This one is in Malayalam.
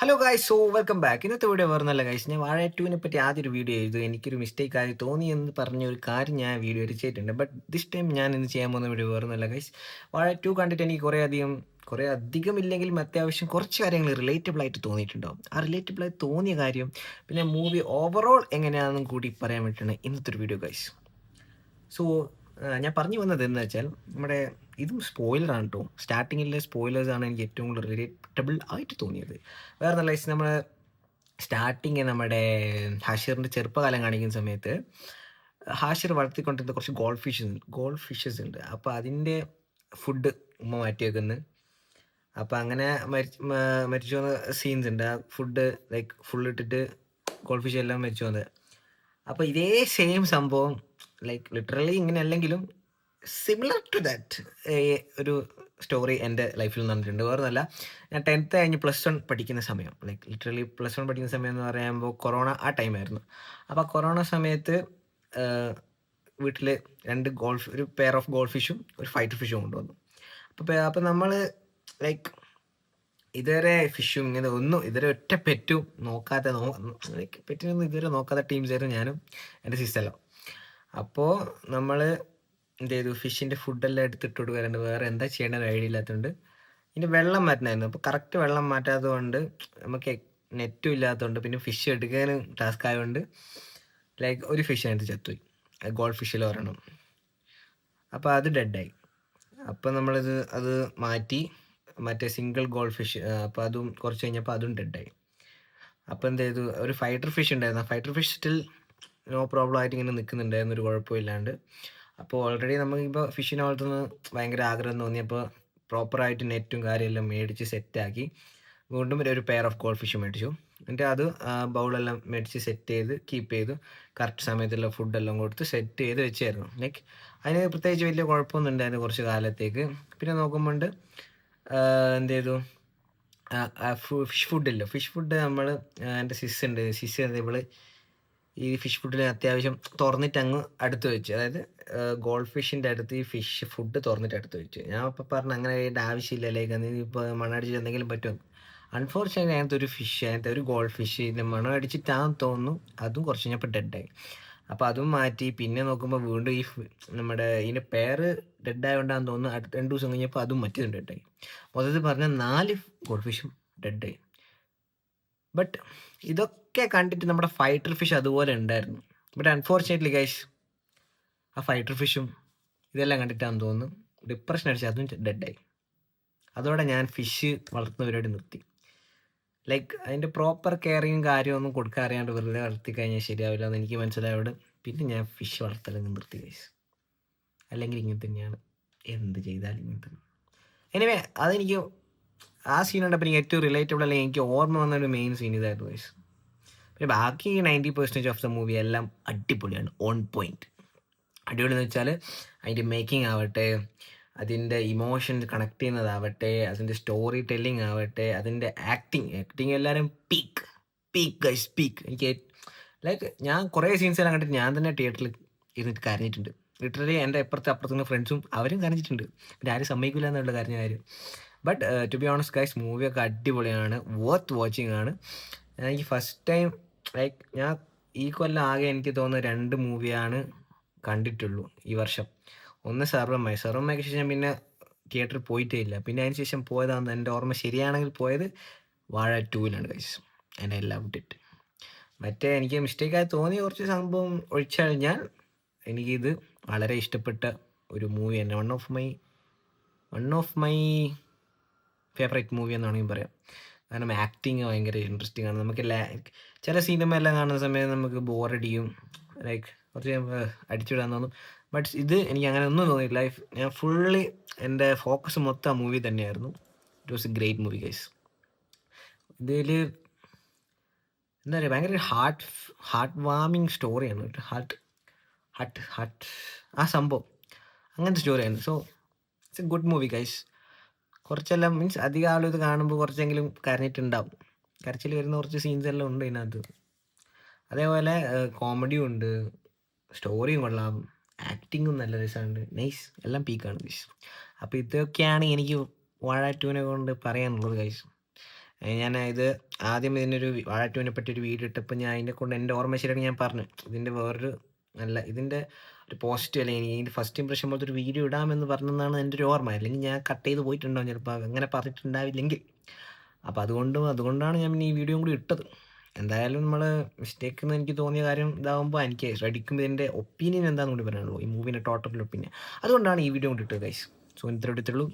Hello guys, so welcome back. ഇന്നത്തെ വീഡിയോ വേറൊന്നല്ല ഗായ്സ്. ഞാൻ വാഴ 2 പറ്റി ആദ്യം ഒരു വീഡിയോ ചെയ്തു. എനിക്കൊരു മിസ്റ്റേക്ക് ആയി തോന്നി എന്ന് പറഞ്ഞ ഒരു കാര്യം ഞാൻ വീഡിയോ ചെയ്തിട്ടുണ്ട്. ബട്ട് ദിസ് ടൈം ഞാൻ ഇന്ന് ചെയ്യാൻ പോകുന്ന വീഡിയോ വേറൊന്നല്ല ഗായ്സ്. വാഴ 2 കണ്ടിട്ട് എനിക്ക് കുറേ അധികം ഇല്ലെങ്കിലും അത്യാവശ്യം കുറച്ച് കാര്യങ്ങൾ റിലേറ്റബിൾ ആയിട്ട് തോന്നിയിട്ടുണ്ടാവും. ആ റിലേറ്റബിൾ ആയി തോന്നിയ കാര്യം പിന്നെ മൂവി ഓവറോൾ എങ്ങനെയാണെന്നും കൂടി പറയാൻ വേണ്ടിയിട്ടാണ് ഇന്നത്തെ ഒരു വീഡിയോ ഗായ്സ്. സോ ഞാൻ പറഞ്ഞു വന്നത് എന്ന് വെച്ചാൽ നമ്മുടെ ഇതും സ്പോയിലറാണ് കേട്ടോ. സ്റ്റാർട്ടിങ്ങിലെ സ്പോയിലേഴ്സാണ് എനിക്ക് ഏറ്റവും കൂടുതൽ റിലേറ്റബിൾ ആയിട്ട് തോന്നിയത്. വേറെ നല്ല നമ്മൾ സ്റ്റാർട്ടിങ് നമ്മുടെ ഹാഷിറിൻ്റെ ചെറുപ്പകാലം കാണിക്കുന്ന സമയത്ത് ഹാഷിർ വളർത്തിക്കൊണ്ടിരുന്ന കുറച്ച് ഗോൾഡ് ഫിഷസ് ഉണ്ട്. അപ്പോൾ അതിൻ്റെ ഫുഡ് ഉമ്മ മാറ്റി വെക്കുന്നു. അപ്പോൾ അങ്ങനെ മരിച്ചു പോകുന്ന സീൻസ് ഉണ്ട്. ആ ഫുഡ് ലൈക്ക് ഫുൾ ഇട്ടിട്ട് ഗോൾഡ് ഫിഷ് എല്ലാം മരിച്ചു പോകുന്നത്. അപ്പോൾ ഇതേ സെയിം സംഭവം ലൈക്ക് ലിറ്ററലി ഇങ്ങനെ അല്ലെങ്കിലും സിമിലർ ടു ദാറ്റ് ഒരു സ്റ്റോറി എൻ്റെ ലൈഫിൽ നടന്നിട്ടുണ്ട്. വേറൊന്നല്ല, ഞാൻ 10th കഴിഞ്ഞ് +1 പഠിക്കുന്ന സമയം, ലൈക്ക് ലിറ്ററലി +1 പഠിക്കുന്ന സമയം എന്ന് പറയുമ്പോൾ കൊറോണ ആ ടൈമായിരുന്നു. അപ്പോൾ കൊറോണ സമയത്ത് വീട്ടിൽ ഒരു പെയർ ഓഫ് ഗോൾഡ് ഫിഷും ഒരു ഫൈറ്റർ ഫിഷും കൊണ്ടുവന്നു. അപ്പോൾ നമ്മൾ ലൈക്ക് ഇതുവരെ ഫിഷും ഇങ്ങനെ ഒന്നും ഇതുവരെ ഒറ്റ പെറ്റും നോക്കാത്ത ലൈക്ക് പെറ്റിനൊന്നും ഇതുവരെ നോക്കാത്ത ടീംസായിരുന്നു ഞാനും എൻ്റെ സിസ്റ്റെല്ലാം. അപ്പോൾ നമ്മൾ എന്ത് ചെയ്തു, ഫിഷിൻ്റെ ഫുഡെല്ലാം എടുത്തിട്ട് കൊടുക്കാറുണ്ട്. വേറെ എന്താ ചെയ്യേണ്ടത് ഐഡിയ ഇല്ലാത്തതുകൊണ്ട് ഇതിൻ്റെ വെള്ളം മാറ്റണമായിരുന്നു. അപ്പോൾ കറക്റ്റ് വെള്ളം മാറ്റാത്തത് കൊണ്ട് നമുക്ക് നെറ്റും ഇല്ലാത്തതുകൊണ്ട് പിന്നെ ഫിഷ് എടുക്കാനും ടാസ്ക് ആയതുകൊണ്ട് ലൈക്ക് ഒരു ഫിഷ് അതിനകത്ത് ചത്തുപോയി, ഗോൾഡ് ഫിഷിൽ ഒരെണ്ണം. അപ്പോൾ അത് ഡെഡായി. അപ്പോൾ അത് മാറ്റി മറ്റേ സിംഗിൾ ഗോൾഡ് ഫിഷ്, അപ്പോൾ അതും കുറച്ച് കഴിഞ്ഞപ്പോൾ അതും ഡെഡായി. അപ്പോൾ എന്ത് ചെയ്തു, ഒരു ഫൈറ്റർ ഫിഷ് ഉണ്ടായിരുന്നു. ആ fighter fish still no problem ആയിട്ട് ഇങ്ങനെ നിൽക്കുന്നുണ്ടായിരുന്നു, ഒരു കുഴപ്പമില്ലാണ്ട്. അപ്പോൾ ഓൾറെഡി നമുക്കിപ്പോൾ ഫിഷിനെ വളർത്തുന്ന ഭയങ്കര ആഗ്രഹം തോന്നിയപ്പോൾ പ്രോപ്പറായിട്ട് നെറ്റും കാര്യമെല്ലാം മേടിച്ച് സെറ്റാക്കി വീണ്ടും ഒരു പെയർ ഓഫ് ഗോൾഡ് ഫിഷ് മേടിച്ചു. എന്നിട്ട് അത് ബൗളെല്ലാം മേടിച്ച് സെറ്റ് ചെയ്ത് കീപ്പ് ചെയ്തു. കറക്റ്റ് സമയത്തുള്ള ഫുഡെല്ലാം കൊടുത്ത് സെറ്റ് ചെയ്ത് വെച്ചായിരുന്നു. ലൈക്ക് അതിന് പ്രത്യേകിച്ച് വലിയ കുഴപ്പമൊന്നും ഉണ്ടായിരുന്നു കുറച്ച് കാലത്തേക്ക്. പിന്നെ നോക്കുമ്പോൾ എന്ത് ചെയ്തു, ഫിഷ് ഫുഡ് നമ്മൾ എൻ്റെ സിസ് ഇവള് ഈ ഫിഷ് ഫുഡിൽ അത്യാവശ്യം തുറന്നിട്ട് അങ്ങ് അടുത്ത് വെച്ചു. അതായത് ഗോൾഡ് ഫിഷിൻ്റെ അടുത്ത് ഈ ഫിഷ് ഫുഡ് തുറന്നിട്ട് അടുത്ത് വെച്ചു. ഞാൻ അപ്പോൾ പറഞ്ഞു അങ്ങനെ ചെയ്യേണ്ട ആവശ്യമില്ല, ലൈക്ക് നീ ഇപ്പോൾ മണ്ണടിച്ചിട്ട് എന്തെങ്കിലും പറ്റുമോ. അൺഫോർച്യുനേറ്റ്ലി അതിനകത്ത് ഒരു ഗോൾഡ് ഫിഷ് ഇതിൻ്റെ മണം അടിച്ചിട്ടാന്ന് തോന്നുന്നു, അതും കുറച്ച് കഴിഞ്ഞപ്പോൾ ഡെഡായി. അപ്പോൾ അതും മാറ്റി. പിന്നെ നോക്കുമ്പോൾ വീണ്ടും നമ്മുടെ ഇതിൻ്റെ പേര് ഡെഡായതുകൊണ്ടാന്ന് തോന്നുന്നു, അടുത്ത 2 ദിവസം കഴിഞ്ഞപ്പോൾ അതും മറ്റേതും ഡെഡായി. മൊത്തത്തിൽ പറഞ്ഞാൽ 4 ഗോൾഡ് ഫിഷും ഡെഡായി. ബട്ട് ഇതൊക്കെ കണ്ടിട്ട് നമ്മുടെ ഫൈറ്റർ ഫിഷ് അതുപോലെ ഉണ്ടായിരുന്നു. ബട്ട് അൺഫോർച്യുനേറ്റ്ലി ഗൈസ്, ആ ഫൈറ്റർ ഫിഷും ഇതെല്ലാം കണ്ടിട്ടാണെന്ന് തോന്നുന്നു ഡിപ്രഷൻ അടിച്ച് അതും ഡെഡായി. അതോടെ ഞാൻ ഫിഷ് വളർത്തുന്ന പരിപാടി നിർത്തി. ലൈക്ക് അതിൻ്റെ പ്രോപ്പർ കെയറിങ്ങും കാര്യമൊന്നും കൊടുക്കാൻ അറിയാണ്ട് വെറുതെ വളർത്തി കഴിഞ്ഞാൽ ശരിയാവില്ല എന്ന് എനിക്ക് മനസ്സിലായോട് പിന്നെ ഞാൻ ഫിഷ് വളർത്തലങ്ങ് നിർത്തി ഗൈസ്. അല്ലെങ്കിൽ ഇങ്ങനെ തന്നെയാണ്, എന്ത് ചെയ്താലും ഇങ്ങനെ തന്നെ. എനിവേ, അതെനിക്ക് ആ സീൻ കണ്ടപ്പോൾ എനിക്ക് ഏറ്റവും റിലേറ്റബിൾ അല്ലെങ്കിൽ എനിക്ക് ഓർമ്മ വന്ന ഒരു മെയിൻ സീൻ ഇതായിരുന്നു ഗൈസ്. പിന്നെ ബാക്കി 90% ഓഫ് ദ മൂവി എല്ലാം അടിപൊളിയാണ്, ഓൺ പോയിന്റ്. അടിപൊളി എന്ന് വെച്ചാൽ അതിൻ്റെ മേക്കിംഗ് ആവട്ടെ, അതിൻ്റെ ഇമോഷൻസ് കണക്ട് ചെയ്യുന്നതാവട്ടെ, അതിൻ്റെ സ്റ്റോറി ടെല്ലിംഗ് ആവട്ടെ, അതിൻ്റെ ആക്ടിങ് എല്ലാവരും പീക്ക് ഗൈസ്, പീക്ക്. എനിക്ക് ലൈക്ക് ഞാൻ കുറേ സീൻസ് എല്ലാം കണ്ടിട്ട് ഞാൻ തന്നെ തിയേറ്ററിൽ ഇരുന്നിട്ട് കരഞ്ഞിട്ടുണ്ട്. ലിറ്ററലി എൻ്റെ അപ്പുറത്തുനിന്ന് ഫ്രണ്ട്സും അവരും കരഞ്ഞിട്ടുണ്ട്. പിന്നെ ആരും സമ്മതിക്കില്ല എന്നുള്ള കാര്യം. But to be honest guys, മൂവിയൊക്കെ അടിപൊളിയാണ്, വർത്ത് വാച്ചിങ് ആണ്. എനിക്ക് ഫസ്റ്റ് ടൈം ലൈക്ക് ഞാൻ ഈ കൊല്ലം ആകെ എനിക്ക് തോന്നുന്ന 2 മൂവിയാണ് കണ്ടിട്ടുള്ളൂ ഈ വർഷം. ഒന്ന് സർവ്വമയക്ക് ശേഷം പിന്നെ തിയേറ്ററിൽ പോയിട്ടേ ഇല്ല. പിന്നെ അതിന് ശേഷം പോയതാണെന്ന് എൻ്റെ ഓർമ്മ ശരിയാണെങ്കിൽ പോയത് വാഴ 2 ഗൈസ്. എൻ്റെ എല്ലാം വിട്ടിട്ട് മറ്റേ എനിക്ക് മിസ്റ്റേക്കായി തോന്നിയ കുറച്ച് സംഭവം ഒഴിച്ചു കഴിഞ്ഞാൽ എനിക്കിത് വളരെ ഇഷ്ടപ്പെട്ട ഒരു മൂവി തന്നെ. One of my favourite movie എന്ന് വേണമെങ്കിൽ പറയാം. കാരണം ആക്ടിങ് ഭയങ്കര ഇൻട്രസ്റ്റിംഗ് ആണ്. നമുക്ക് ചില സിനിമ എല്ലാം കാണുന്ന സമയത്ത് നമുക്ക് ബോറടിയും, ലൈക്ക് കുറച്ച് അടിച്ചുവിടാൻ തോന്നും. ബട്ട് ഇത് എനിക്ക് അങ്ങനെ ഒന്നും തോന്നിയില്ല. ഞാൻ ഫുള്ളി എൻ്റെ ഫോക്കസ് മൊത്തം ആ മൂവി തന്നെയായിരുന്നു. It was A great movie guys. ഇതിൽ എന്താ പറയുക, ഭയങ്കര ഹാർട്ട് വാമിങ് സ്റ്റോറിയാണ്. ഹാർട്ട് ആ സംഭവം അങ്ങനത്തെ സ്റ്റോറിയാണ്. So it's a good movie guys. കുറച്ചെല്ലാം മീൻസ് അധികം ആളും ഇത് കാണുമ്പോൾ കുറച്ചെങ്കിലും കരഞ്ഞിട്ടുണ്ടാവും. കരച്ചിൽ വരുന്ന കുറച്ച് സീൻസ് എല്ലാം ഉണ്ട് ഇതിനകത്ത്. അതേപോലെ കോമഡിയും ഉണ്ട്, സ്റ്റോറിയും കൊള്ളാം, ആക്ടിങ്ങും നല്ല രസമുണ്ട്, നൈസ്, എല്ലാം പീക്കാണ് ഗൈസ്. അപ്പോൾ ഇതൊക്കെയാണ് എനിക്ക് വാഴ 2 കൊണ്ട് പറയാനുള്ളത് ഗൈസ്. ഞാൻ ഇത് ആദ്യം ഇതിനൊരു വാഴ 2നെ പറ്റി ഒരു വീഡിയോ ഇട്ടപ്പോൾ ഞാൻ അതിനെ കൊണ്ട് എൻ്റെ ഓർമ്മ ശരിയാണെങ്കിൽ ഞാൻ പറഞ്ഞു. ഇതിൻ്റെ വേറൊരു ഇതിൻ്റെ ഒരു പോസിറ്റീവ് അല്ലെങ്കിൽ ഇതിൻ്റെ ഫസ്റ്റ് ഇംപ്രഷൻ പോലത്തെ ഒരു വീഡിയോ ഇടാമെന്ന് പറഞ്ഞെന്നാണ് എൻ്റെ ഒരു ഓർമ്മ. അല്ലെങ്കിൽ ഞാൻ കട്ട് ചെയ്ത് പോയിട്ടുണ്ടാവും ചിലപ്പോൾ, അങ്ങനെ പറഞ്ഞിട്ടുണ്ടാവില്ലെങ്കിൽ. അപ്പോൾ അതുകൊണ്ടാണ് ഞാൻ പിന്നെ ഈ വീഡിയോയും കൂടി ഇട്ടത്. എന്തായാലും നമ്മൾ മിസ്റ്റേക്ക് എന്ന് എനിക്ക് തോന്നിയ കാര്യം ഇതാകുമ്പോൾ എനിക്ക് റെഡിക്കുമ്പോൾ ഇതിൻ്റെ ഒപ്പീനിയൻ എന്താണെന്ന് കൂടി പറയാനുള്ളൂ, ഈ മൂവിൻ്റെ ടോട്ടൽ ഒപ്പീനിയൻ. അതുകൊണ്ടാണ് ഈ വീഡിയോ കൊണ്ട് ഇട്ടത് ഗൈസ്. സോ ഇത്രേ എടുത്തുള്ളൂ.